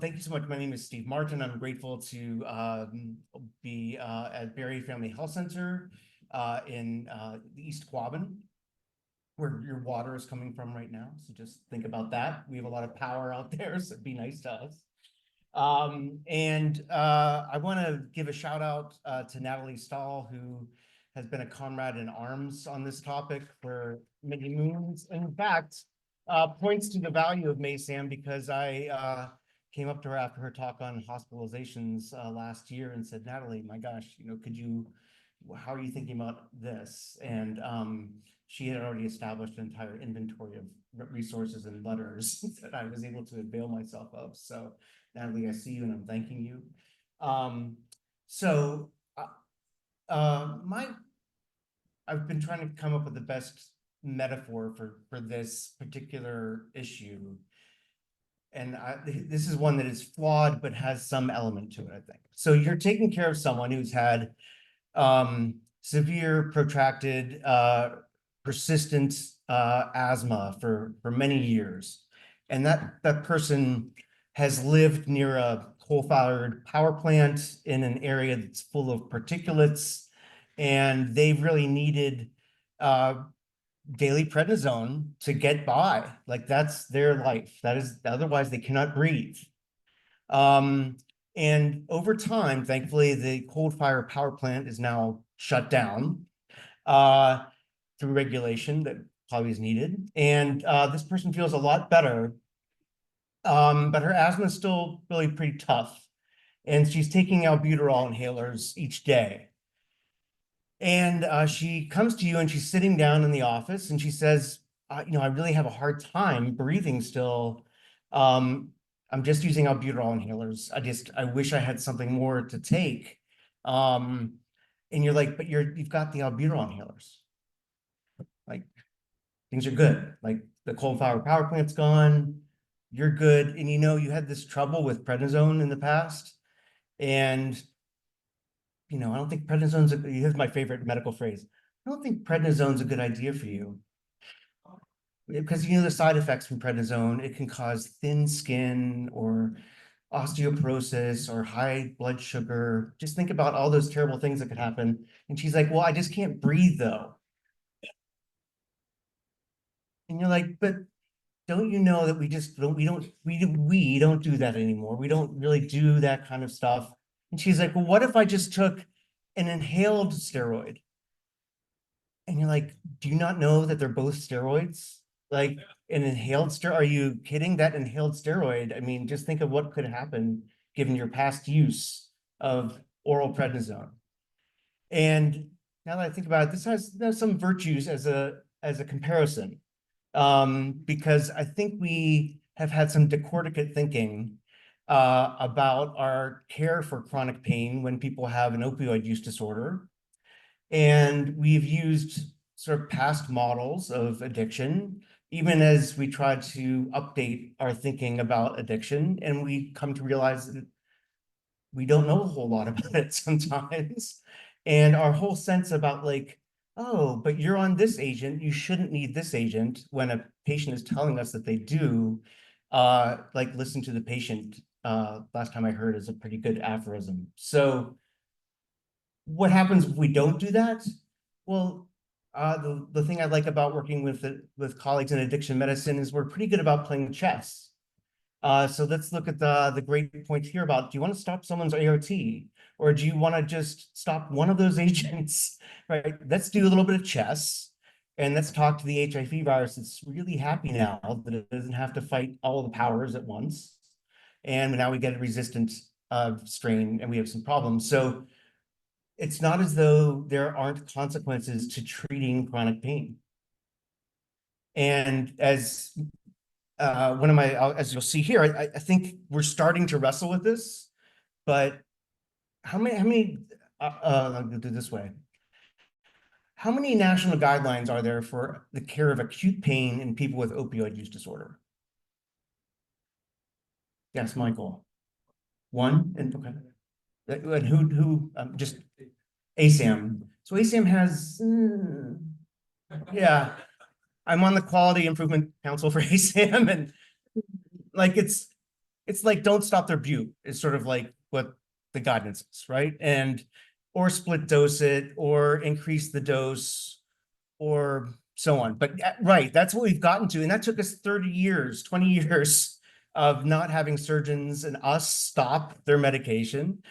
Thank you so much. My name is Steve Martin. I'm grateful to be at Berry Family Health Center in East Quabbin, where your water is coming from right now. So just think about that. We have a lot of power out there, so it'd be nice to us. I want to give a shout out to Natalie Stahl, who has been a comrade in arms on this topic for many moons. And in fact, points to the value of MASAM because I came up to her after her talk on hospitalizations last year and said, Natalie, my gosh, how are you thinking about this? And she had already established an entire inventory of resources and letters that I was able to avail myself of. So Natalie, I see you and I'm thanking you. I've been trying to come up with the best metaphor for this particular issue. And this is one that is flawed, but has some element to it, I think. So you're taking care of someone who's had severe, protracted, persistent asthma for many years. And that person has lived near a coal-fired power plant in an area that's full of particulates, and they've really needed daily prednisone to get by. Like that's their life. That is, otherwise they cannot breathe. And over time, thankfully, the coal-fired power plant is now shut down through regulation that probably is needed. And this person feels a lot better, but her asthma is still really pretty tough. And she's taking albuterol inhalers each day. And she comes to you and she's sitting down in the office and she says, I really have a hard time breathing still. I'm just using albuterol inhalers. I wish I had something more to take. And you're like, but you've got the albuterol inhalers. Like things are good. Like the coal-fired power plant's gone. You're good. And you had this trouble with prednisone in the past. And I don't think prednisone's here's my favorite medical phrase. I don't think prednisone's a good idea for you. Because the side effects from prednisone, it can cause thin skin or osteoporosis or high blood sugar. Just think about all those terrible things that could happen. And she's like, well, I just can't breathe though. And you're like, but don't you know that we don't do that anymore. We don't really do that kind of stuff. And she's like, well, what if I just took an inhaled steroid? And you're like, do you not know that they're both steroids? Like an inhaled steroid, are you kidding? That inhaled steroid, I mean, just think of what could happen given your past use of oral prednisone. And now that I think about it, this has some virtues as a comparison, because I think we have had some decorticate thinking about our care for chronic pain when people have an opioid use disorder. And we've used sort of past models of addiction, even as we try to update our thinking about addiction, and we come to realize that we don't know a whole lot about it sometimes. And our whole sense about like, oh, but you're on this agent, you shouldn't need this agent, when a patient is telling us that they do, like listen to the patient, last time I heard, is a pretty good aphorism. So what happens if we don't do that? Well, the thing I like about working with colleagues in addiction medicine is we're pretty good about playing chess. So let's look at the great point here about, do you want to stop someone's ART, or do you want to just stop one of those agents, right? Let's do a little bit of chess, and let's talk to the HIV virus. It's really happy now that it doesn't have to fight all the powers at once. And now we get a resistant strain and we have some problems. So it's not as though there aren't consequences to treating chronic pain. And as as you'll see here, I think we're starting to wrestle with this, but how many, I'll do it this way. How many national guidelines are there for the care of acute pain in people with opioid use disorder? Yes, Michael. One, and okay. And who just ASAM. So ASAM has, yeah, I'm on the Quality Improvement Council for ASAM, and like it's like, don't stop their bute is sort of like what the guidance is, right? And, or split dose it, or increase the dose, or so on. But right, that's what we've gotten to. And that took us 30 years, 20 years of not having surgeons and us stop their medication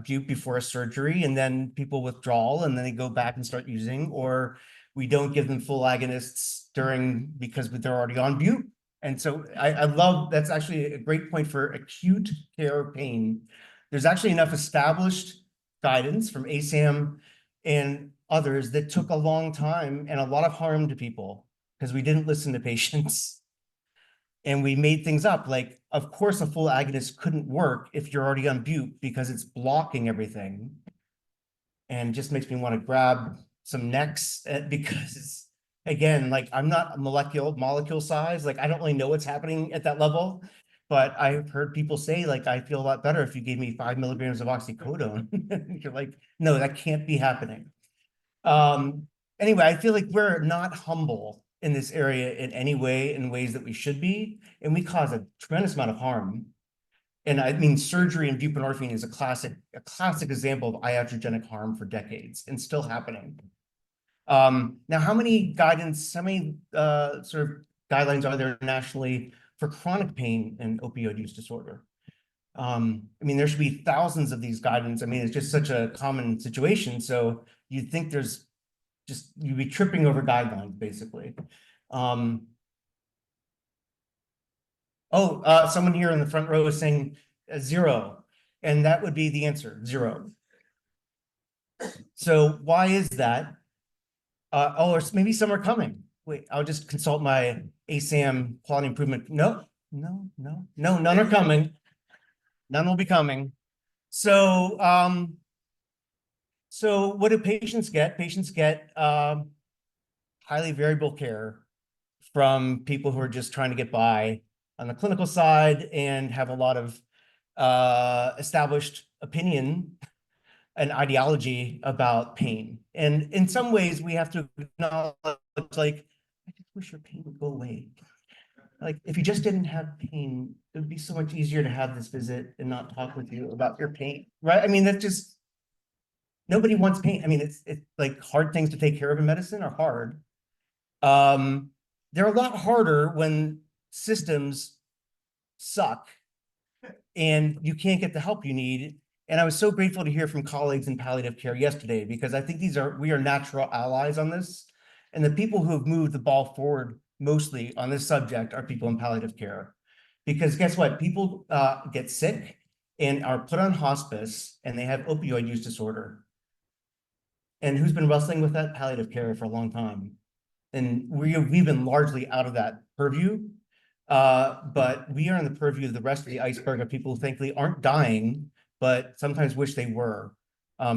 bute before a surgery, and then people withdrawal, and then they go back and start using, or we don't give them full agonists during because they're already on bute. And so I love, that's actually a great point for acute care pain. There's actually enough established guidance from ASAM and others that took a long time and a lot of harm to people because we didn't listen to patients. And we made things up. Like, of course, a full agonist couldn't work if you're already on bute because it's blocking everything. And just makes me want to grab some necks because, again, like, I'm not molecule size. Like, I don't really know what's happening at that level. But I've heard people say, like, I feel a lot better if you gave me 5 milligrams of oxycodone. You're like, no, that can't be happening. Anyway, I feel like we're not humble in this area in any way, in ways that we should be, and we cause a tremendous amount of harm. And I mean, surgery and buprenorphine is a classic example of iatrogenic harm for decades and still happening. Now, how many sort of guidelines are there nationally for chronic pain and opioid use disorder? I mean, there should be thousands of these guidance. I mean, it's just such a common situation. So you'd think you'd be tripping over guidelines, basically. Someone here in the front row is saying 0, and that would be the answer, 0. So why is that? Or maybe some are coming. Wait, I'll just consult my ASAM quality improvement. No, none are coming. None will be coming. So, so what do patients get? Patients get highly variable care from people who are just trying to get by on the clinical side and have a lot of established opinion and ideology about pain. And in some ways, we have to acknowledge, like, I just wish your pain would go away. Like, if you just didn't have pain, it would be so much easier to have this visit and not talk with you about your pain, right? I mean, that's just, nobody wants pain. I mean, it's like, hard things to take care of in medicine are hard. They're a lot harder when systems suck and you can't get the help you need. And I was so grateful to hear from colleagues in palliative care yesterday, because I think we are natural allies on this. And the people who have moved the ball forward mostly on this subject are people in palliative care. Because guess what? People get sick and are put on hospice and they have opioid use disorder. And who's been wrestling with that? Palliative care for a long time. And we've been largely out of that purview. But we are in the purview of the rest of the iceberg of people who thankfully aren't dying, but sometimes wish they were,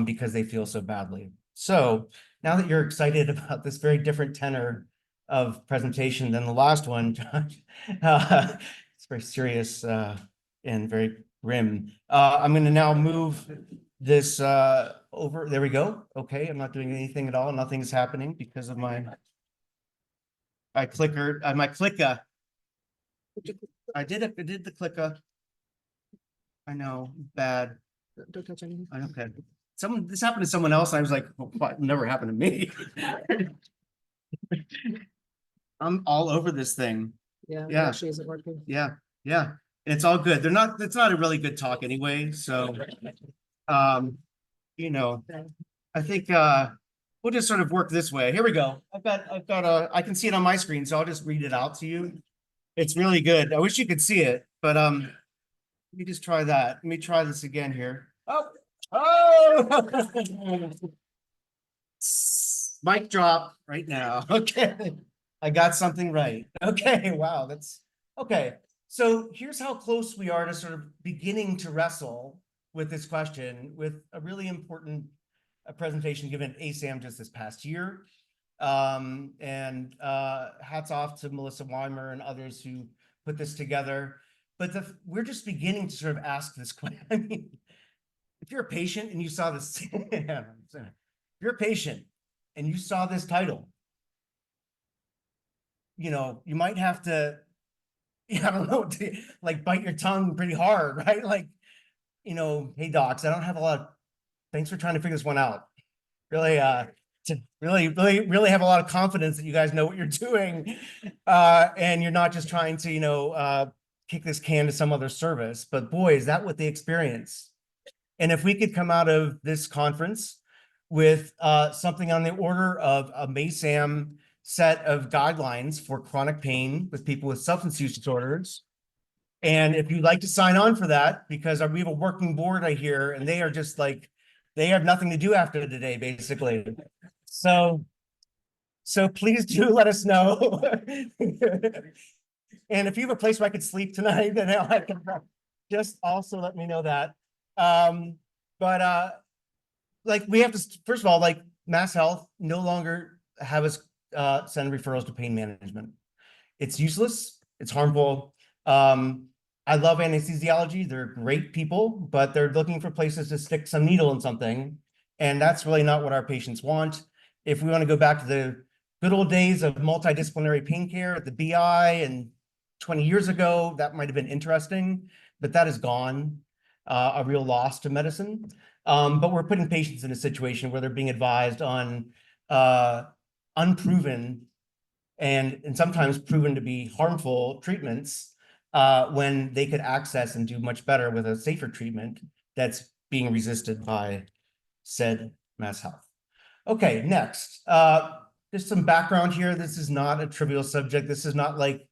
because they feel so badly. So now that you're excited about this very different tenor of presentation than the last one, Josh, it's very serious and very grim. I'm going to now move this over. There we go. Okay, I'm not doing anything at all. Nothing is happening because of my clicker. My clicker. I did the clicker. I know, bad. Don't touch anything. Okay. This happened to someone else. I was like, well, what? Never happened to me. I'm all over this thing. Yeah, it Yeah. actually isn't working. Yeah. And it's all good. It's not a really good talk anyway. So, you know, I think we'll just sort of work this way. Here we go. I can see it on my screen, so I'll just read it out to you. It's really good. I wish you could see it, but let me just try that. Let me try this again here. Oh, mic drop right now. Okay, I got something right. Okay, wow, that's okay. So here's how close we are to sort of beginning to wrestle with this question, with a really important presentation given at ASAM just this past year. And hats off to Melissa Weimer and others who put this together. But we're just beginning to sort of ask this question. I mean, if you're a patient and you saw this, if you're a patient and you saw this title, you know, you might have to, I don't know, like bite your tongue pretty hard, right? Like, hey docs, I don't have a lot of, thanks for trying to figure this one out. Really, to really have a lot of confidence that you guys know what you're doing. And you're not just trying to, kick this can to some other service, but boy, is that what they experience. And if we could come out of this conference with something on the order of a MASAM set of guidelines for chronic pain with people with substance use disorders. And if you'd like to sign on for that, because we have a working board, I hear, and they are just like, they have nothing to do after today, basically. So please do let us know. And if you have a place where I could sleep tonight, then I can just also let me know that. But like we have to, first of all, like Mass Health no longer have us send referrals to pain management. It's useless. It's harmful. I love anesthesiology. They're great people, but they're looking for places to stick some needle in something. And that's really not what our patients want. If we want to go back to the good old days of multidisciplinary pain care at the BI and 20 years ago, that might have been interesting, but that is gone, a real loss to medicine. But we're putting patients in a situation where they're being advised on unproven and sometimes proven to be harmful treatments when they could access and do much better with a safer treatment that's being resisted by said Mass Health. Okay, next. There's some background here. This is not a trivial subject. This is not like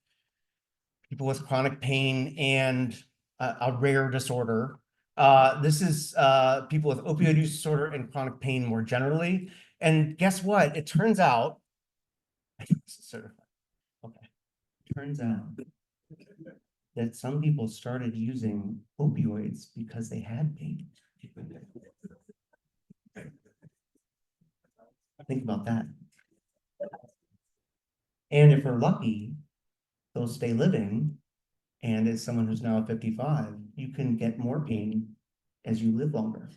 people with chronic pain and a rare disorder. This is people with opioid use disorder and chronic pain more generally. And guess what? It turns out, okay, turns out that some people started using opioids because they had pain. Think about that. And if we're lucky, they'll stay living. And as someone who's now 55, you can get more pain as you live longer.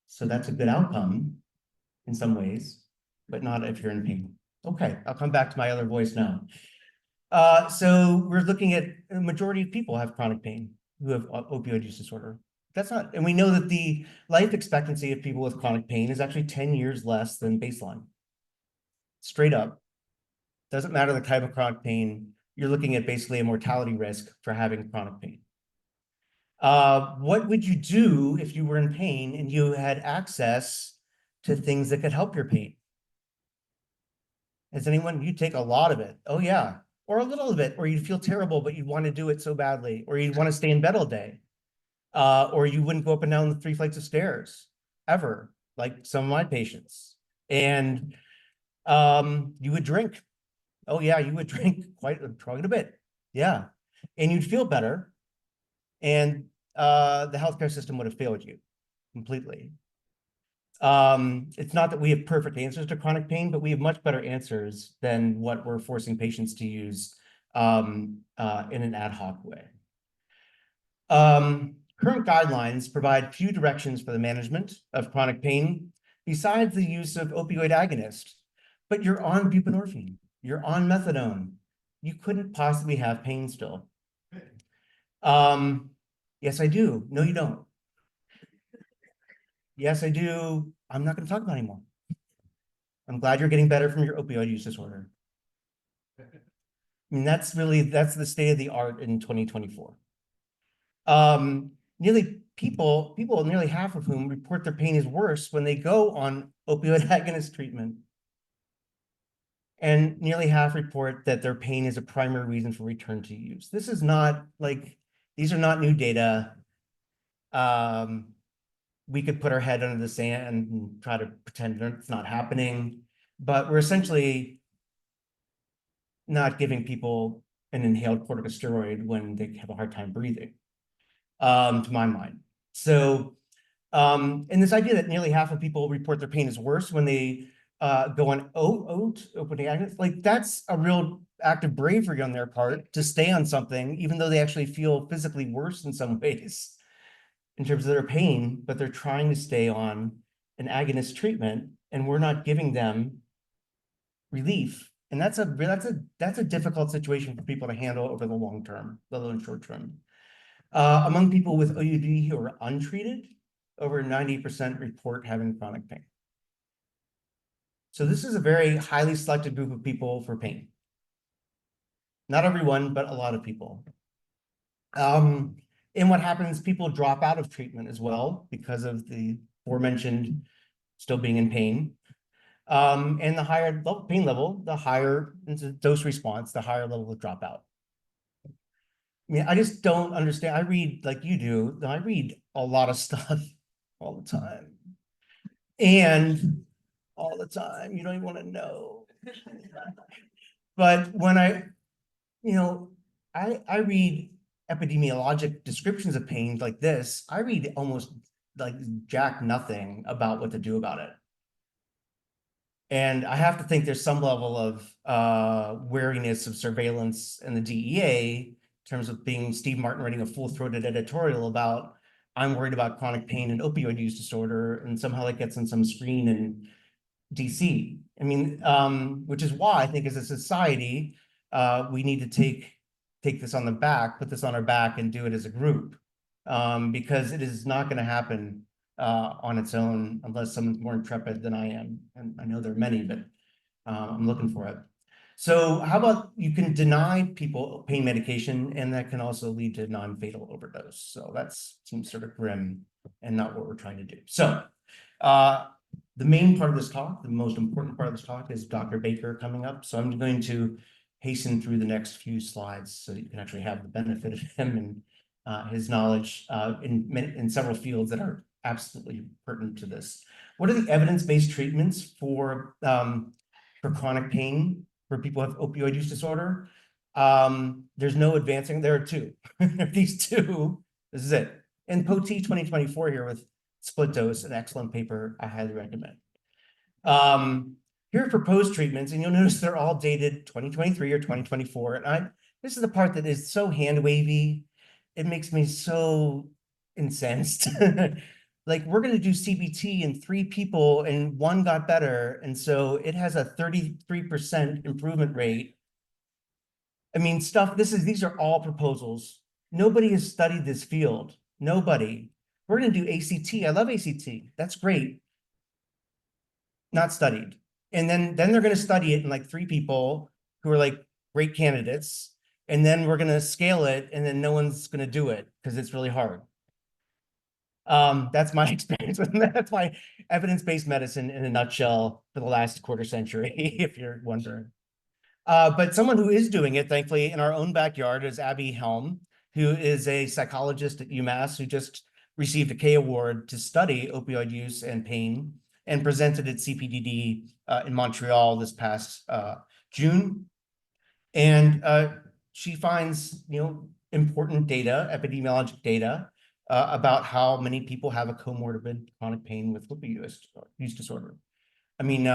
So that's a good outcome in some ways, but not if you're in pain. Okay, I'll come back to my other voice now. So we're looking at a majority of people have chronic pain who have opioid use disorder. That's not, and we know that the life expectancy of people with chronic pain is actually 10 years less than baseline. Straight up. Doesn't matter the type of chronic pain, you're looking at basically a mortality risk for having chronic pain. What would you do if you were in pain and you had access to things that could help your pain? Has anyone, you take a lot of it. Oh yeah. Or a little of it, or you'd feel terrible, but you'd want to do it so badly, or you'd want to stay in bed all day. Or you wouldn't go up and down the 3 flights of stairs ever, like some of my patients. And you would drink. Oh yeah, you would drink quite a bit. Yeah. And you'd feel better. And the healthcare system would have failed you completely. It's not that we have perfect answers to chronic pain, but we have much better answers than what we're forcing patients to use in an ad hoc way. Current guidelines provide few directions for the management of chronic pain besides the use of opioid agonists. But you're on buprenorphine, you're on methadone. You couldn't possibly have pain still. Yes, I do. No, you don't. Yes, I do. I'm not going to talk about it anymore. I'm glad you're getting better from your opioid use disorder. I mean, that's the state of the art in 2024. Nearly half of whom report their pain is worse when they go on opioid agonist treatment. And nearly half report that their pain is a primary reason for return to use. This is not like, these are not new data. We could put our head under the sand and try to pretend it's not happening, but we're essentially not giving people an inhaled corticosteroid when they have a hard time breathing, to my mind. So, and this idea that nearly half of people report their pain is worse when they go on OUD, opening agonists, like that's a real act of bravery on their part to stay on something, even though they actually feel physically worse in some ways in terms of their pain, but they're trying to stay on an agonist treatment, and we're not giving them relief And that's a difficult situation for people to handle over the long term, let alone short term. Among people with OUD who are untreated, over 90% report having chronic pain. So this is a very highly selected group of people for pain. Not everyone, but a lot of people. And what happens, people drop out of treatment as well because of the aforementioned still being in pain. And the higher pain level, the higher dose response, the higher level of dropout. I mean, I just don't understand. I read like you do. I read a lot of stuff all the time. And all the time, you don't even want to know. But when I read epidemiologic descriptions of pain like this, I read almost like jack nothing about what to do about it. And I have to think there's some level of wariness of surveillance in the DEA in terms of being Steve Martin writing a full-throated editorial about, I'm worried about chronic pain and opioid use disorder, and somehow that gets on some screen in DC. I mean, which is why I think as a society, we need to take this on the back, put this on our back and do it as a group, because it is not going to happen on its own unless someone's more intrepid than I am. And I know there are many, but I'm looking for it. So how about you can deny people pain medication, and that can also lead to non-fatal overdose. So that seems sort of grim and not what we're trying to do. So the main part of this talk, the most important part of this talk, is Dr. Baker coming up. So I'm going to hasten through the next few slides so that you can actually have the benefit of him and his knowledge in several fields that are absolutely pertinent to this. What are the evidence-based treatments for chronic pain for people who have opioid use disorder? There's no advancing. There are two. These two. This is it. And POTI 2024 here with split dose, an excellent paper I highly recommend. Here are proposed treatments, and you'll notice they're all dated 2023 or 2024. And this is the part that is so hand wavy. It makes me so incensed. Like, we're going to do CBT in 3 people and 1 got better. And so it has a 33% improvement rate. I mean, these are all proposals. Nobody has studied this field. Nobody. We're going to do ACT. I love ACT. That's great. Not studied. And then they're going to study it in like 3 people who are like great candidates. And then we're going to scale it, and then no one's going to do it because it's really hard. That's my experience with that. That's my evidence-based medicine in a nutshell for the last quarter century, if you're wondering. But someone who is doing it, thankfully, in our own backyard is Abby Helm, who is a psychologist at UMass who just received a K award to study opioid use and pain, and presented at CPDD in Montreal this past June. And she finds, important data, epidemiologic data, about how many people have a comorbid chronic pain with opioid use disorder. I mean,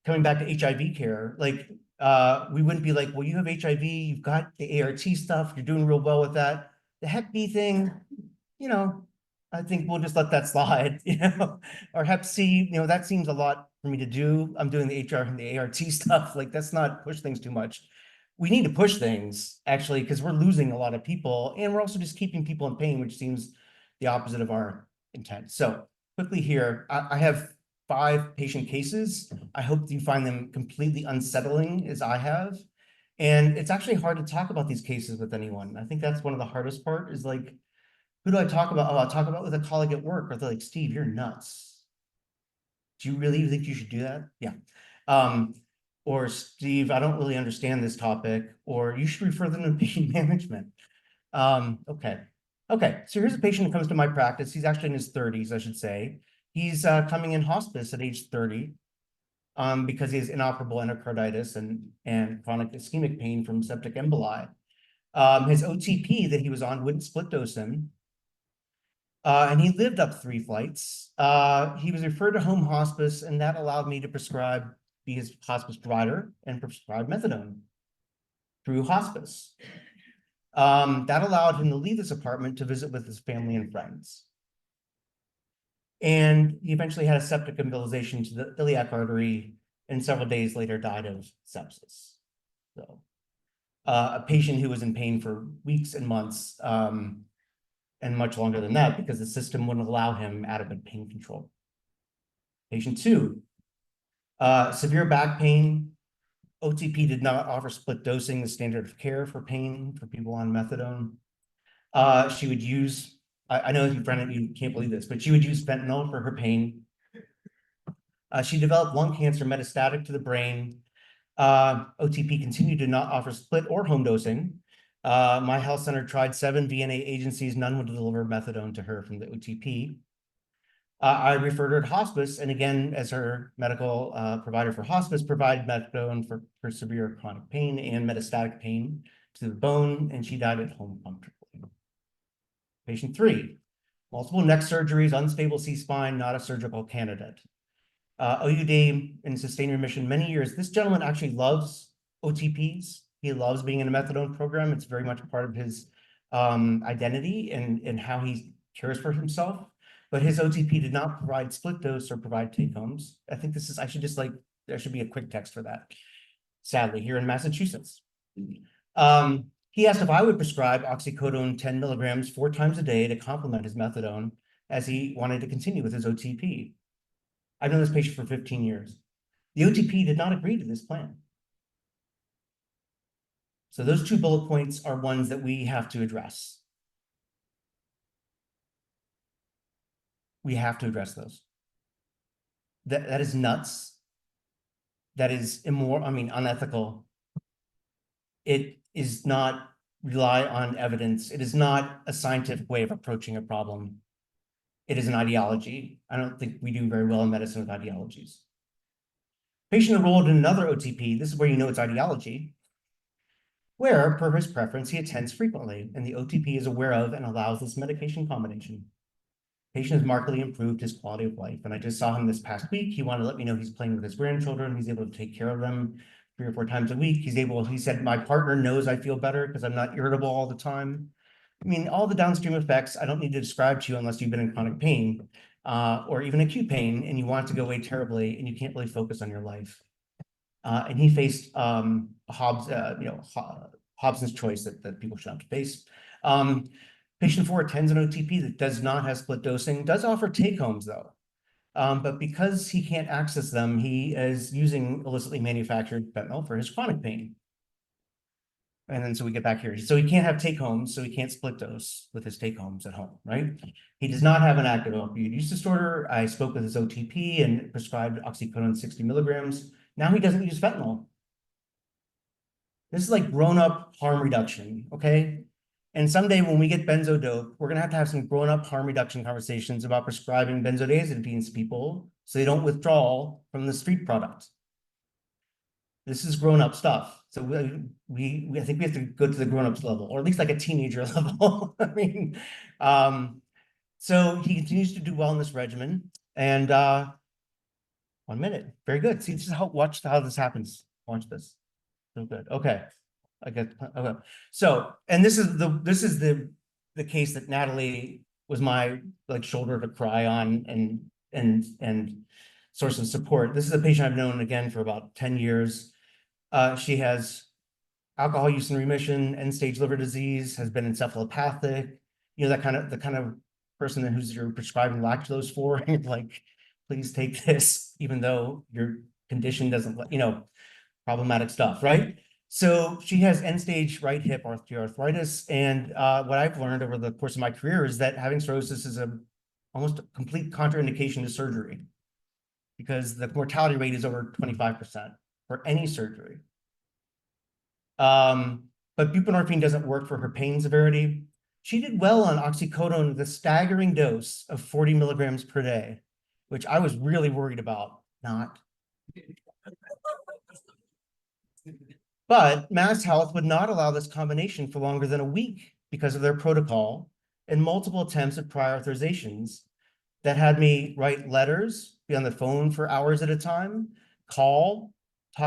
coming back to HIV care, like we wouldn't be like, well, you have HIV, you've got the ART stuff, you're doing real well with that. The Hep B thing, I think we'll just let that slide, or Hep C, that seems a lot for me to do. I'm doing the HR and the ART stuff. Like, that's not push things too much. We need to push things actually, because we're losing a lot of people, and we're also just keeping people in pain, which seems the opposite of our intent. So quickly here, I have 5 patient cases. I hope you find them completely unsettling as I have. And it's actually hard to talk about these cases with anyone. I think that's one of the hardest part is like, who do I talk about? Oh, I'll talk about with a colleague at work. Or they're like, Steve, you're nuts. Do you really think you should do that? Yeah. Or Steve, I don't really understand this topic. Or you should refer them to pain management. Okay. So here's a patient who comes to my practice. He's actually in his 30s, I should say. He's coming in hospice at age 30 because he has inoperable endocarditis and chronic ischemic pain from septic emboli. His OTP that he was on wouldn't split dose him. And he lived up 3 flights. He was referred to home hospice, and that allowed me to be his hospice provider and prescribe methadone through hospice. That allowed him to leave this apartment to visit with his family and friends. And he eventually had a septic embolization to the iliac artery and several days later died of sepsis. So a patient who was in pain for weeks and months, and much longer than that because the system wouldn't allow him adequate pain control. Patient 2, severe back pain. OTP did not offer split dosing, the standard of care for pain for people on methadone. She would use, I know you can't believe this, but she would use fentanyl for her pain. She developed lung cancer metastatic to the brain. OTP continued to not offer split or home dosing. My health center tried 7 VNA agencies. None would deliver methadone to her from the OTP. I referred her to hospice, and again, as her medical provider for hospice, provided methadone for severe chronic pain and metastatic pain to the bone, and she died at home comfortably. Patient 3, multiple neck surgeries, unstable C-spine, not a surgical candidate. OUD in sustained remission many years. This gentleman actually loves OTPs. He loves being in a methadone program. It's very much a part of his identity and how he cares for himself. But his OTP did not provide split dose or provide take homes. I think this is, there should be a quick text for that, sadly, here in Massachusetts. He asked if I would prescribe oxycodone 10 milligrams 4 times a day to complement his methadone as he wanted to continue with his OTP. I've known this patient for 15 years. The OTP did not agree to this plan. So those 2 bullet points are ones that we have to address. We have to address those. That is nuts. That is immoral, unethical. It is not rely on evidence. It is not a scientific way of approaching a problem. It is an ideology. I don't think we do very well in medicine with ideologies. Patient enrolled in another OTP. This is where you know it's ideology, where, per his preference, he attends frequently, and the OTP is aware of and allows this medication combination. Patient has markedly improved his quality of life, and I just saw him this past week. He wanted to let me know he's playing with his grandchildren. He's able to take care of them 3 or 4 times a week. He said, my partner knows I feel better because I'm not irritable all the time. All the downstream effects, I don't need to describe to you unless you've been in chronic pain or even acute pain, and you want it to go away terribly, and you can't really focus on your life. And he faced Hobson's choice that people should have to face. Patient 4 attends an OTP that does not have split dosing, does offer take-homes though. But because he can't access them, he is using illicitly manufactured fentanyl for his chronic pain. And then so we get back here. So he can't have take-homes, so he can't split dose with his take-homes at home, right? He does not have an active opioid use disorder. I spoke with his OTP and prescribed oxycodone 60 milligrams. Now he doesn't use fentanyl. This is like grown-up harm reduction, okay? And someday when we get benzodope, we're gonna have some grown-up harm reduction conversations about prescribing benzodiazepines to people so they don't withdraw from the street product. This is grown-up stuff. So I think we have to go to the grown-ups level, or at least like a teenager level. So he continues to do well in this regimen. And 1 minute, very good. See, this is watch how this happens. Watch this. So good. Okay. Okay. So, and this is the case that Natalie was my shoulder to cry on and source of support. This is a patient I've known again for about 10 years. She has alcohol use in remission, end-stage liver disease, has been encephalopathic, the kind of person who's you're prescribing lactose for, and you're like, please take this, even though your condition doesn't, problematic stuff, right? So she has end-stage right hip osteoarthritis, and what I've learned over the course of my career is that having cirrhosis is almost a complete contraindication to surgery, because the mortality rate is over 25% for any surgery. But buprenorphine doesn't work for her pain severity. She did well on oxycodone, the staggering dose of 40 milligrams per day, which I was really worried about not. But Mass Health would not allow this combination for longer than a week because of their protocol and multiple attempts at prior authorizations that had me write letters, be on the phone for hours at a time, talk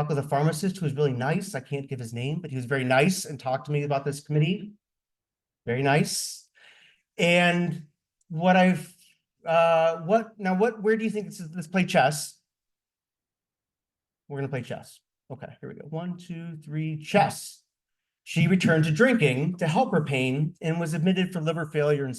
with a pharmacist who was really nice. I can't give his name, but he was very nice and talked to me about this committee. Very nice. And where do you think let's play chess? We're gonna play chess. Okay, here we go. 1, 2, 3, chess. She returned to drinking to help her pain and was admitted for liver failure.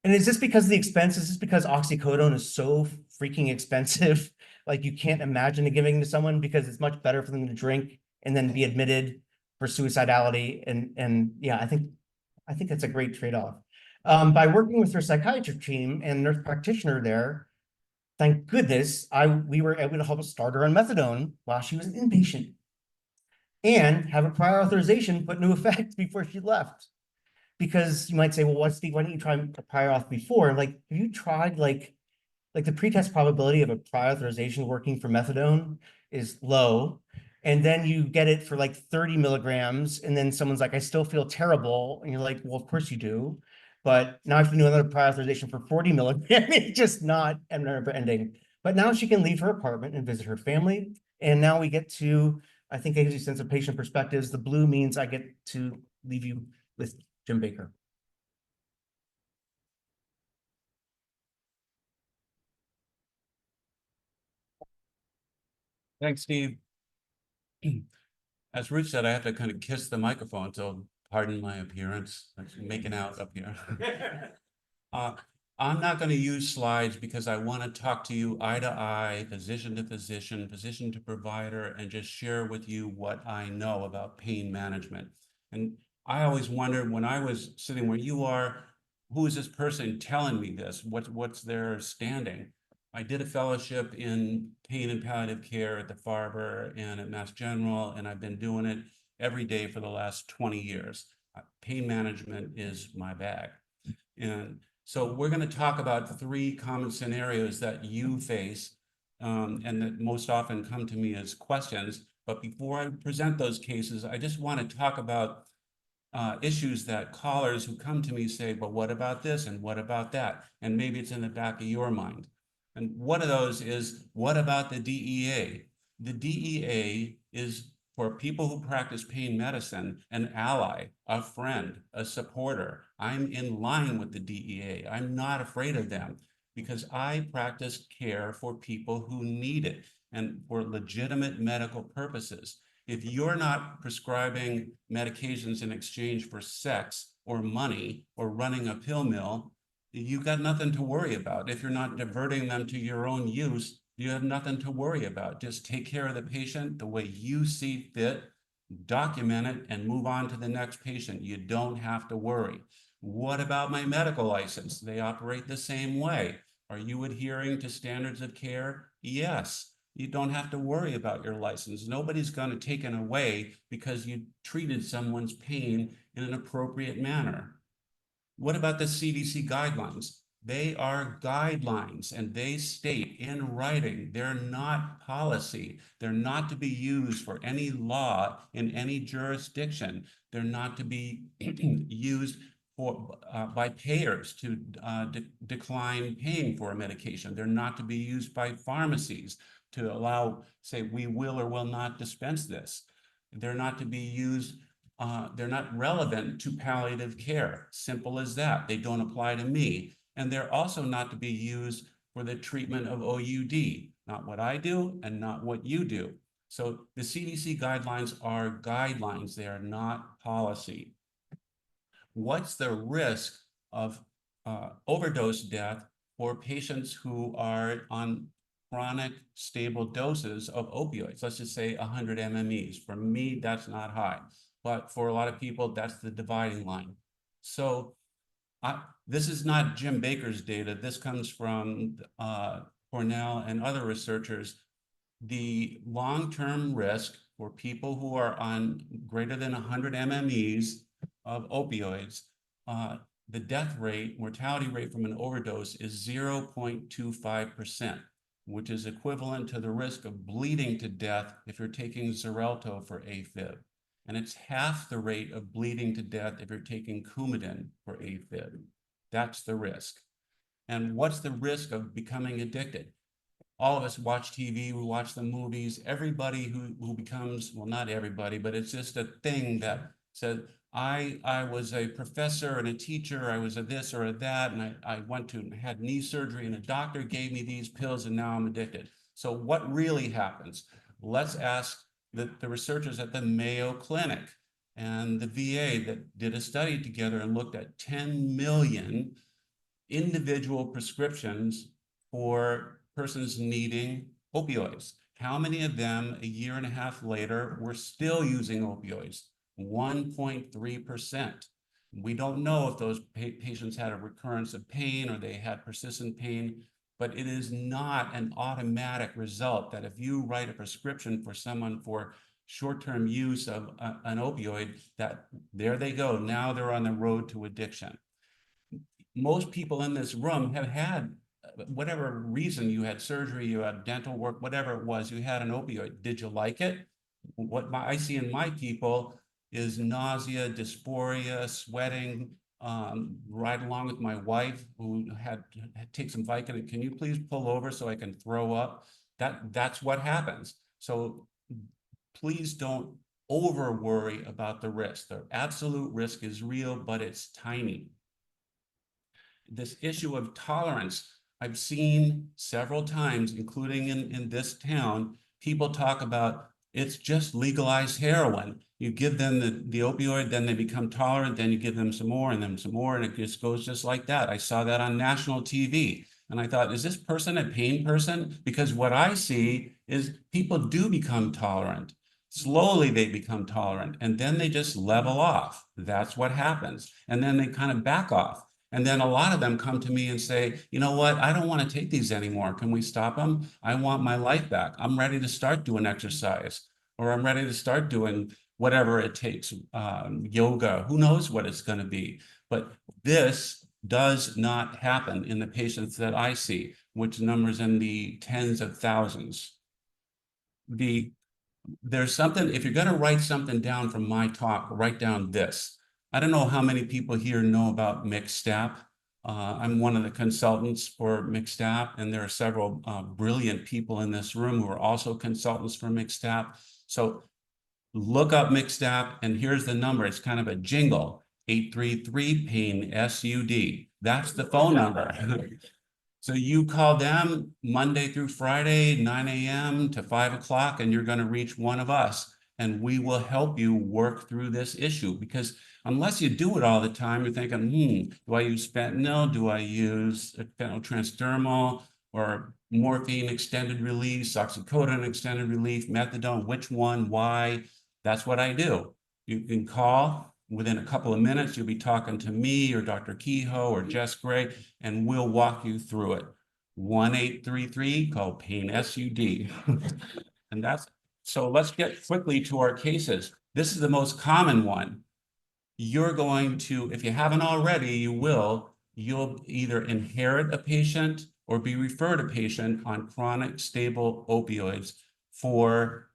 And is this because of the expense? Is this because oxycodone is so freaking expensive? Like you can't imagine giving to someone because it's much better for them to drink and then be admitted for suicidality. And yeah, I think that's a great trade-off. By working with her psychiatry team and nurse practitioner there, thank goodness we were able to help start her on methadone while she was an inpatient and have a prior authorization put into effect before she left. Because you might say, well, why didn't you try prior auth before? Like, have you tried like the pretest probability of a prior authorization working for methadone is low. And then you get it for like 30 milligrams. And then someone's like, I still feel terrible. And you're like, well, of course you do. But now I have to do another prior authorization for 40 milligrams. It's just not never ending. But now she can leave her apartment and visit her family. And now we get to, I think it gives you a sense of patient perspectives. The blue means I get to leave you with Jim Baker. Thanks, Steve. As Ruth said, I have to kind of kiss the microphone, so pardon my appearance. I'm making out up here. I'm not going to use slides because I want to talk to you eye to eye, physician to physician, physician to provider, and just share with you what I know about pain management. And I always wondered when I was sitting where you are, who is this person telling me this? What's their standing? I did a fellowship in pain and palliative care at the Farber and at Mass General, and I've been doing it every day for the last 20 years. Pain management is my bag. And so we're going to talk about 3 common scenarios that you face and that most often come to me as questions. But before I present those cases, I just want to talk about issues that callers who come to me say, but what about this and what about that? And maybe it's in the back of your mind. And one of those is, what about the DEA? The DEA is for people who practice pain medicine, an ally, a friend, a supporter. I'm in line with the DEA. I'm not afraid of them because I practice care for people who need it and for legitimate medical purposes. If you're not prescribing medications in exchange for sex or money or running a pill mill, you got nothing to worry about. If you're not diverting them to your own use, you have nothing to worry about. Just take care of the patient the way you see fit, document it, and move on to the next patient. You don't have to worry. What about my medical license? They operate the same way. Are you adhering to standards of care? Yes. You don't have to worry about your license. Nobody's going to take it away because you treated someone's pain in an appropriate manner. What about the CDC guidelines? They are guidelines and they state in writing, they're not policy. They're not to be used for any law in any jurisdiction. They're not to be used for, by payers to decline paying for a medication. They're not to be used by pharmacies to allow, say, we will or will not dispense this. They're not to be used they're not relevant to palliative care. Simple as that. They don't apply to me. And they're also not to be used for the treatment of OUD, not what I do and not what you do. So the CDC guidelines are guidelines. They are not policy. What's the risk of overdose death for patients who are on chronic stable doses of opioids? Let's just say 100 MMEs. For me, that's not high. But for a lot of people, that's the dividing line. So this is not Jim Baker's data. This comes from Cornell and other researchers. The long-term risk for people who are on greater than 100 MMEs of opioids, the death rate, mortality rate from an overdose is 0.25%, which is equivalent to the risk of bleeding to death if you're taking Xarelto for AFib. And it's half the rate of bleeding to death if you're taking Coumadin for AFib. That's the risk. And what's the risk of becoming addicted? All of us watch TV, we watch the movies. Everybody who becomes, well, not everybody, but it's just a thing that says, I was a professor and a teacher, I was a this or a that, and I went to had knee surgery and a doctor gave me these pills and now I'm addicted. So what really happens? Let's ask the researchers at the Mayo Clinic and the VA that did a study together and looked at 10 million individual prescriptions for persons needing opioids. How many of them a year and a half later were still using opioids? 1.3%. We don't know if those patients had a recurrence of pain or they had persistent pain, but it is not an automatic result that if you write a prescription for someone for short-term use of an opioid, that there they go, now they're on the road to addiction. Most people in this room have had, whatever reason, you had surgery, you had dental work, whatever it was, you had an opioid. Did you like it? What I see in my people is nausea, dysphoria, sweating, right along with my wife who had take some Vicodin. Can you please pull over so I can throw up? That's what happens. So please don't over worry about the risk. The absolute risk is real, but it's tiny. This issue of tolerance, I've seen several times, including in this town, people talk about it's just legalized heroin. You give them the opioid, then they become tolerant, then you give them some more and then some more, and it just goes just like that. I saw that on national TV. And I thought, is this person a pain person? Because what I see is people do become tolerant. Slowly they become tolerant and then they just level off. That's what happens. And then they kind of back off. And then a lot of them come to me and say, you know what, I don't want to take these anymore. Can we stop them? I want my life back. I'm ready to start doing exercise, or I'm ready to start doing whatever it takes, yoga, who knows what it's going to be. But this does not happen in the patients that I see, which numbers in the tens of thousands. There's something, if you're going to write something down from my talk, write down this. I don't know how many people here know about MIXSTAP. I'm one of the consultants for MIXSTAP, and there are several brilliant people in this room who are also consultants for MIXSTAP. So look up MIXSTAP, and here's the number. It's kind of a jingle, 833-PAIN-SUD. That's the phone number. So you call them Monday through Friday, 9 a.m. to 5 o'clock, and you're going to reach one of us. And we will help you work through this issue, because unless you do it all the time, you're thinking, do I use fentanyl? Do I use fentanyl transdermal or morphine extended release, oxycodone extended release, methadone? Which one? Why? That's what I do. You can call. Within a couple of minutes, you'll be talking to me or Dr. Kehoe or Jess Gray, and we'll walk you through it. 1-833, called PAIN SUD. And that's, so let's get quickly to our cases. This is the most common one. You're going to, if you haven't already, you'll either inherit a patient or be referred a patient on chronic stable opioids for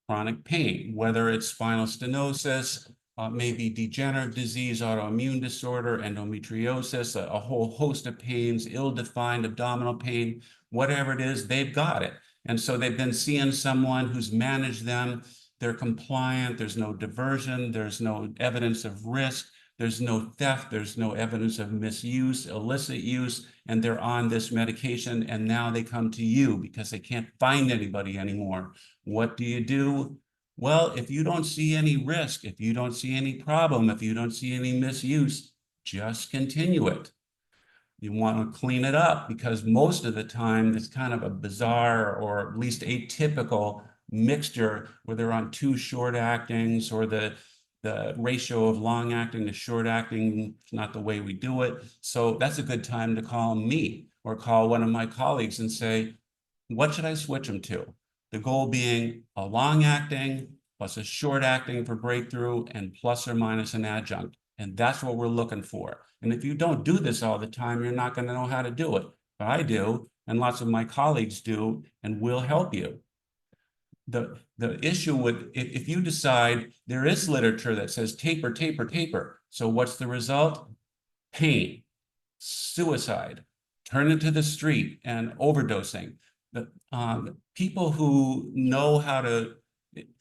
chronic pain, whether it's spinal stenosis, maybe degenerative disease, autoimmune disorder, endometriosis, a whole host of pains, ill-defined abdominal pain, whatever it is, they've got it. And so they've been seeing someone who's managed them. They're compliant. There's no diversion. There's no evidence of risk. There's no theft. There's no evidence of misuse, illicit use, and they're on this medication. And now they come to you because they can't find anybody anymore. What do? Well, if you don't see any risk, if you don't see any problem, if you don't see any misuse, just continue it. You want to clean it up, because most of the time it's kind of a bizarre or at least atypical mixture where they're on 2 short actings, or the ratio of long acting to short acting is not the way we do it. So that's a good time to call me or call one of my colleagues and say, what should I switch them to? The goal being a long acting plus a short acting for breakthrough and plus or minus an adjunct. And that's what we're looking for. And if you don't do this all the time, you're not going to know how to do it. But I do, and lots of my colleagues do, and we'll help you. The issue with, if you decide, there is literature that says taper, taper, taper. So what's the result? Pain, suicide, turn into the street, and overdosing. The people who know how to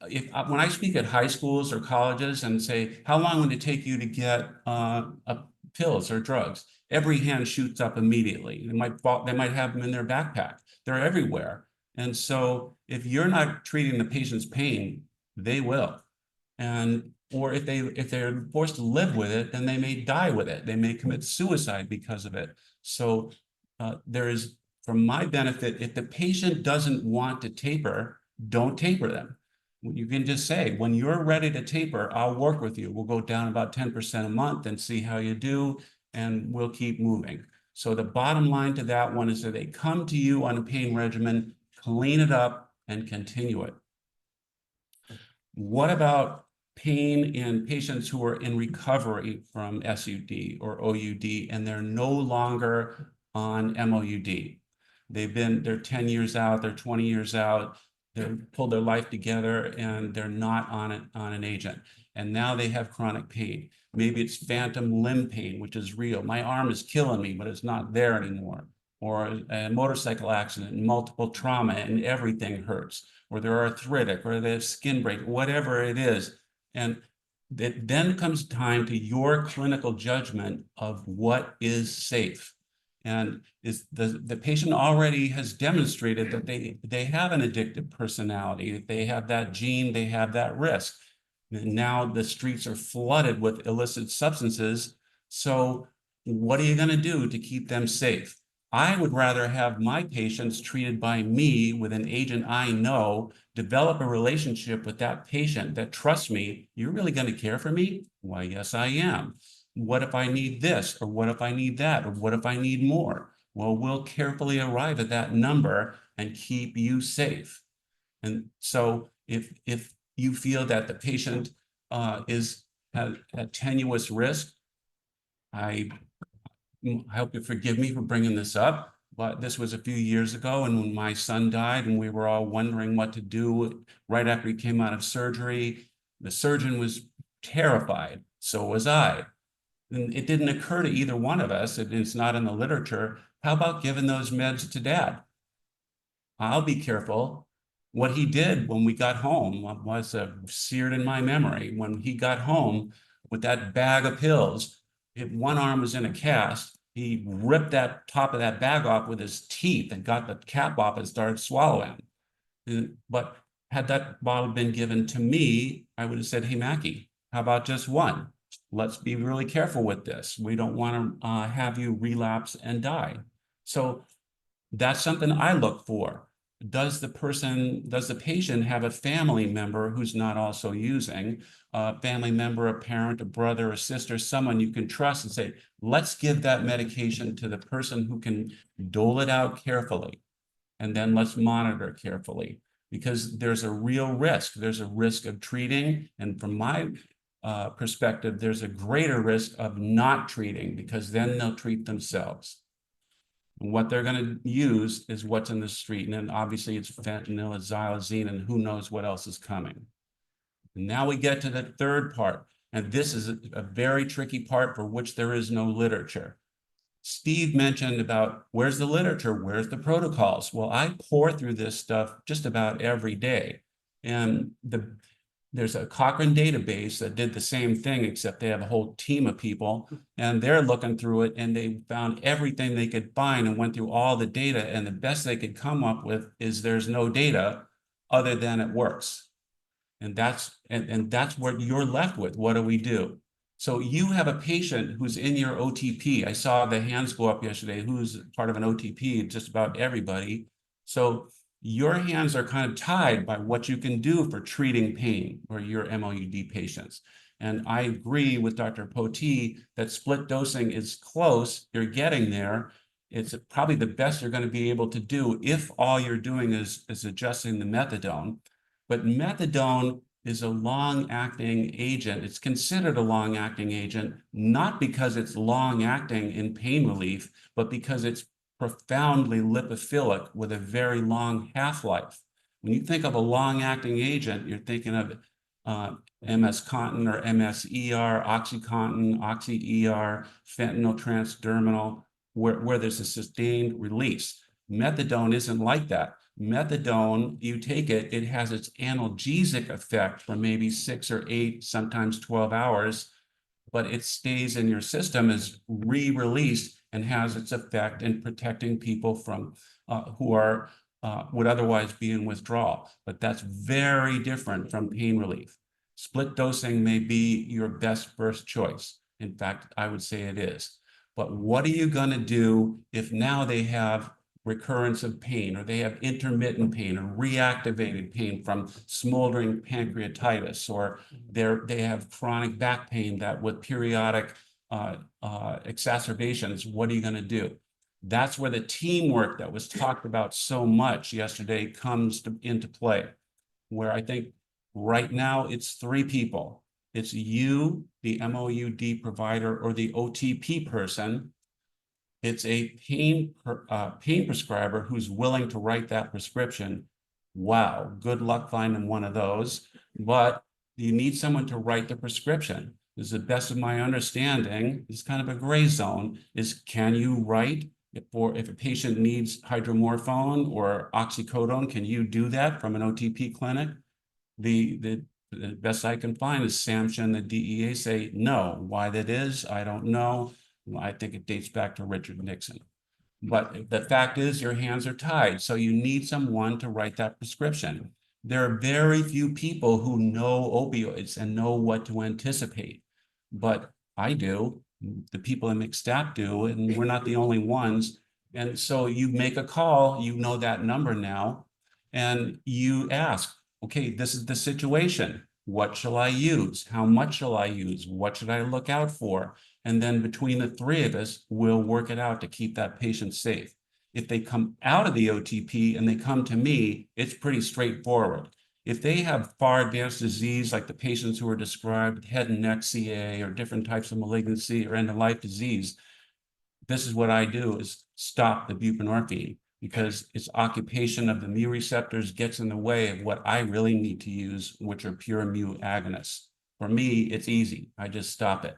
when I speak at high schools or colleges and say, how long would it take you to get pills or drugs? Every hand shoots up immediately. They might have them in their backpack. They're everywhere. And so if you're not treating the patient's pain, they will. And or if they're forced to live with it, then they may die with it. They may commit suicide because of it. So there is, for my benefit, if the patient doesn't want to taper, don't taper them. You can just say, when you're ready to taper, I'll work with you. We'll go down about 10% a month and see how you do, and we'll keep moving. So the bottom line to that one is that they come to you on a pain regimen, clean it up, and continue it. What about pain in patients who are in recovery from SUD or OUD and they're no longer on MOUD? They're 10 years out, they're 20 years out, they've pulled their life together and they're not on an agent. And now they have chronic pain. Maybe it's phantom limb pain, which is real. My arm is killing me, but it's not there anymore. Or a motorcycle accident, multiple trauma, and everything hurts. Or they're arthritic, or they have skin break, whatever it is. And it then comes time to your clinical judgment of what is safe. And is the patient already has demonstrated that they have an addictive personality, that they have that gene, they have that risk. And now the streets are flooded with illicit substances. So what are you going to do to keep them safe? I would rather have my patients treated by me with an agent I know, develop a relationship with that patient that trusts me. You're really going to care for me? Why, yes, I am. What if I need this? Or what if I need that? Or what if I need more? Well, we'll carefully arrive at that number and keep you safe. And so if you feel that the patient has a tenuous risk, I hope you forgive me for bringing this up, but this was a few years ago, and when my son died and we were all wondering what to do right after he came out of surgery, the surgeon was terrified. So was I. And it didn't occur to either one of us, it's not in the literature, how about giving those meds to dad? I'll be careful. What he did when we got home was seared in my memory. When he got home with that bag of pills, one arm was in a cast. He ripped that top of that bag off with his teeth and got the cap off and started swallowing. But had that bottle been given to me, I would have said, hey, Mackie, how about just one? Let's be really careful with this. We don't want to have you relapse and die. So that's something I look for. Does the patient have a family member who's not also using, a family member, a parent, a brother, a sister, someone you can trust, and say, let's give that medication to the person who can dole it out carefully. And then let's monitor carefully, because there's a real risk. There's a risk of treating. And from my perspective, there's a greater risk of not treating, because then they'll treat themselves. And what they're going to use is what's in the street. And then obviously it's fentanyl, it's xylazine, and who knows what else is coming. And now we get to the third part. And this is a very tricky part for which there is no literature. Steve mentioned about where's the literature, where's the protocols? Well, I pour through this stuff just about every day. And there's a Cochrane database that did the same thing, except they have a whole team of people, and they're looking through it, and they found everything they could find and went through all the data, and the best they could come up with is there's no data other than it works. And that's what you're left with. What do we do? So you have a patient who's in your OTP. I saw the hands go up yesterday, who's part of an OTP, just about everybody. So your hands are kind of tied by what you can do for treating pain or your MOUD patients. And I agree with Dr. Poti that split dosing is close. You're getting there. It's probably the best you're going to be able to do if all you're doing is adjusting the methadone. But methadone is a long-acting agent. It's considered a long-acting agent, not because it's long-acting in pain relief, but because it's profoundly lipophilic with a very long half-life. When you think of a long-acting agent, you're thinking of MS-Contin or MS-ER, OxyContin, Oxy-ER, fentanyl transdermal, where there's a sustained release. Methadone isn't like that. Methadone, you take it, it has its analgesic effect for maybe 6 or 8, sometimes 12 hours, but it stays in your system, is re-released and has its effect in protecting people from who are would otherwise be in withdrawal. But that's very different from pain relief. Split dosing may be your best first choice. In fact, I would say it is. But what are you going to do if now they have recurrence of pain, or they have intermittent pain or reactivated pain from smoldering pancreatitis, or they have chronic back pain that with periodic exacerbations? What are you going to do? That's where the teamwork that was talked about so much yesterday comes into play, where I think right now it's 3 people. It's you, the MOUD provider, or the OTP person. It's a pain prescriber who's willing to write that prescription. Wow, good luck finding one of those. But you need someone to write the prescription. Is the best of my understanding, it's kind of a gray zone, is can you write if a patient needs hydromorphone or oxycodone, can you do that from an OTP clinic? The best I can find is SAMHSA and the DEA say no. Why that is, I don't know. I think it dates back to Richard Nixon. But the fact is your hands are tied. So you need someone to write that prescription. There are very few people who know opioids and know what to anticipate. But I do, the people in McStat do, and we're not the only ones. And so you make a call, you know that number now, and you ask, okay, this is the situation. What shall I use? How much shall I use? What should I look out for? And then between the 3 of us, we'll work it out to keep that patient safe. If they come out of the OTP and they come to me, it's pretty straightforward. If they have far advanced disease, like the patients who are described, head and neck CA, or different types of malignancy or end-of-life disease, this is what I do, is stop the buprenorphine, because its occupation of the mu receptors gets in the way of what I really need to use, which are pure mu agonists. For me, it's easy. I just stop it.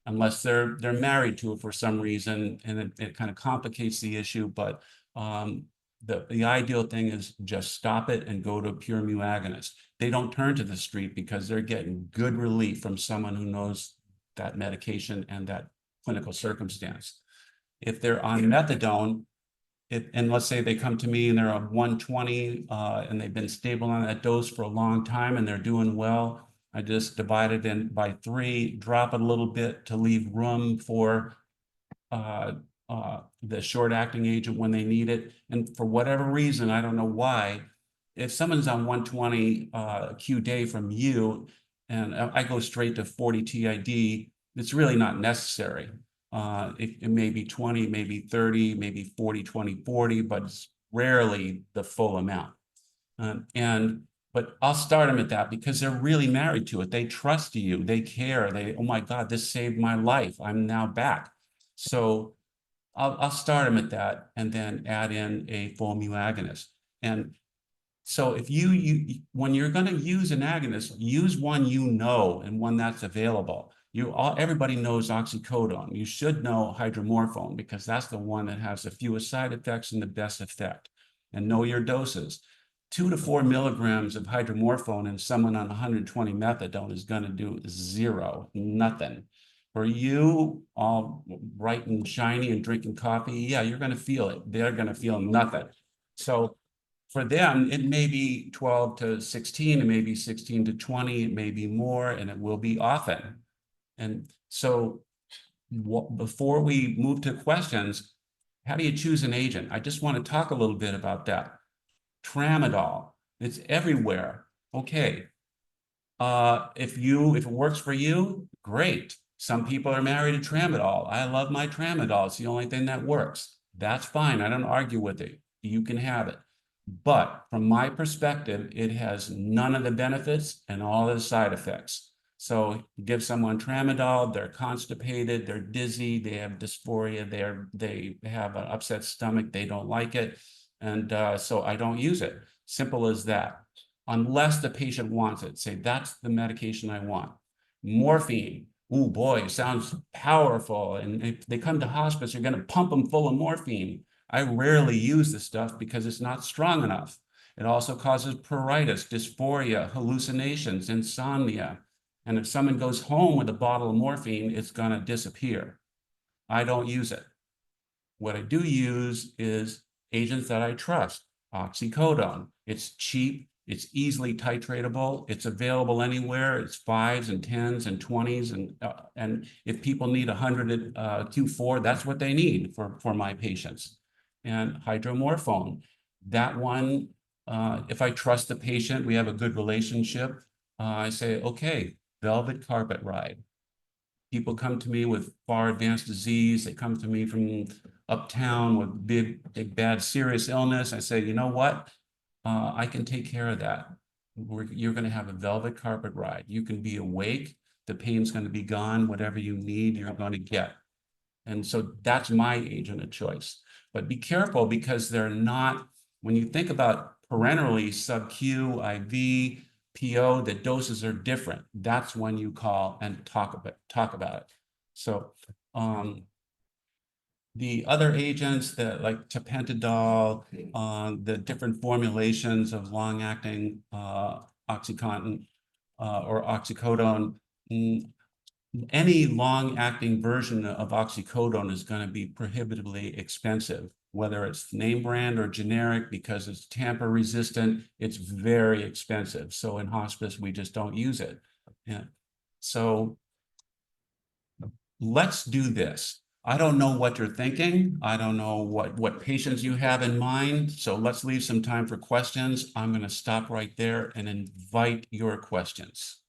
Unless they're married to it for some reason, and it kind of complicates the issue. But the ideal thing is just stop it and go to a pure mu agonist. They don't turn to the street because they're getting good relief from someone who knows that medication and that clinical circumstance. If they're on methadone, and let's say they come to me and they're on 120 and they've been stable on that dose for a long time and they're doing well, I just divide it in by 3, drop it a little bit to leave room for the short-acting agent when they need it. And for whatever reason, I don't know why, if someone's on 120 Q day from you, and I go straight to 40 TID, it's really not necessary. It may be 20, maybe 30, maybe 40, 20, 40, but it's rarely the full amount. But I'll start them at that because they're really married to it. They trust you, they care, oh my God, this saved my life, I'm now back. So I'll start them at that and then add in a full mu agonist. And so if when you're going to use an agonist, use one and one that's available. Everybody knows oxycodone. You should know hydromorphone because that's the one that has the fewest side effects and the best effect. And know your doses. 2 to 4 milligrams of hydromorphone in someone on 120 methadone is going to do 0, nothing. For you, all bright and shiny and drinking coffee, yeah, you're going to feel it. They're going to feel nothing. So for them, it may be 12 to 16, it may be 16 to 20, it may be more, and it will be often. And so before we move to questions, how do you choose an agent? I just want to talk a little bit about that. Tramadol, it's everywhere. Okay. If it works for you, great. Some people are married to tramadol. I love my tramadol. It's the only thing that works. That's fine. I don't argue with it. You can have it. But from my perspective, it has none of the benefits and all of the side effects. So give someone tramadol, they're constipated, they're dizzy, they have dysphoria, they have an upset stomach, they don't like it. And so I don't use it. Simple as that. Unless the patient wants it. Say, that's the medication I want. Morphine. Oh boy, it sounds powerful. And if they come to hospice, you're going to pump them full of morphine. I rarely use this stuff because it's not strong enough. It also causes pruritus, dysphoria, hallucinations, insomnia. And if someone goes home with a bottle of morphine, it's going to disappear. I don't use it. What I do use is agents that I trust. Oxycodone. It's cheap. It's easily titratable. It's available anywhere. It's 5s and 10s and 20s. And if people need 100 Q4, that's what they need for my patients. And hydromorphone. That one, if I trust the patient, we have a good relationship, I say, okay, velvet carpet ride. People come to me with far advanced disease. They come to me from uptown with big, bad, serious illness. I say, you know what? I can take care of that. You're going to have a velvet carpet ride. You can be awake. The pain's going to be gone. Whatever you need, you're going to get. And so that's my agent of choice. But be careful because they're not, when you think about parenterally sub-Q, IV, PO, the doses are different. That's when you call and talk about it. So the other agents that like tapentadol, the different formulations of long-acting OxyContin or oxycodone, any long-acting version of oxycodone is going to be prohibitively expensive, whether it's name brand or generic, because it's tamper resistant, it's very expensive. So in hospice, we just don't use it. Yeah. So let's do this. I don't know what you're thinking. I don't know what patients you have in mind. So let's leave some time for questions. I'm going to stop right there and invite your questions.